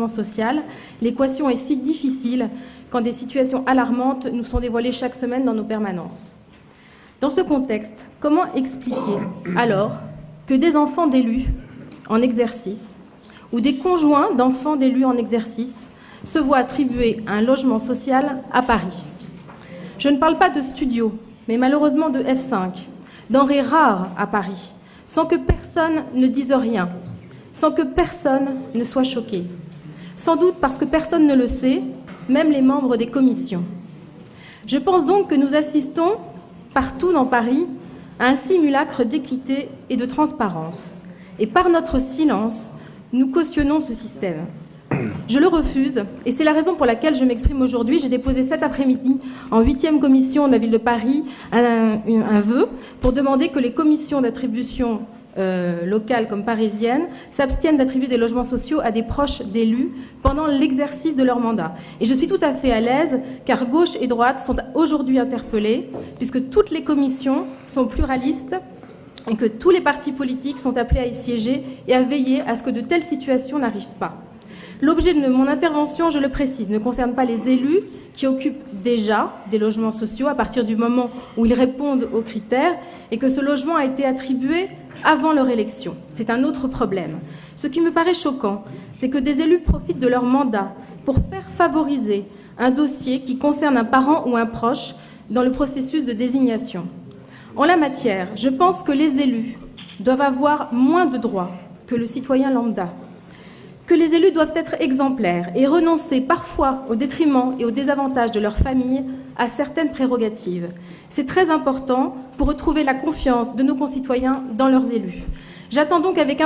social, l'équation est si difficile quand des situations alarmantes nous sont dévoilées chaque semaine dans nos permanences. Dans ce contexte, comment expliquer alors que des enfants d'élus en exercice ou des conjoints d'enfants d'élus en exercice se voient attribuer un logement social à Paris? Je ne parle pas de studio, mais malheureusement de F5, denrées rares à Paris, sans que personne ne dise rien, sans que personne ne soit choqué. Sans doute parce que personne ne le sait, même les membres des commissions. Je pense donc que nous assistons, partout dans Paris, à un simulacre d'équité et de transparence. Et par notre silence, nous cautionnons ce système. Je le refuse, et c'est la raison pour laquelle je m'exprime aujourd'hui. J'ai déposé cet après-midi, en 8e commission de la ville de Paris, un vœu pour demander que les commissions d'attribution locales comme parisiennes s'abstiennent d'attribuer des logements sociaux à des proches d'élus pendant l'exercice de leur mandat. Et je suis tout à fait à l'aise, car gauche et droite sont aujourd'hui interpellées, puisque toutes les commissions sont pluralistes et que tous les partis politiques sont appelés à y siéger et à veiller à ce que de telles situations n'arrivent pas. L'objet de mon intervention, je le précise, ne concerne pas les élus qui occupent déjà des logements sociaux à partir du moment où ils répondent aux critères et que ce logement a été attribué avant leur élection. C'est un autre problème. Ce qui me paraît choquant, c'est que des élus profitent de leur mandat pour faire favoriser un dossier qui concerne un parent ou un proche dans le processus de désignation. En la matière, je pense que les élus doivent avoir moins de droits que le citoyen lambda, que les élus doivent être exemplaires et renoncer parfois au détriment et au désavantage de leur famille à certaines prérogatives. C'est très important pour retrouver la confiance de nos concitoyens dans leurs élus. J'attends donc avec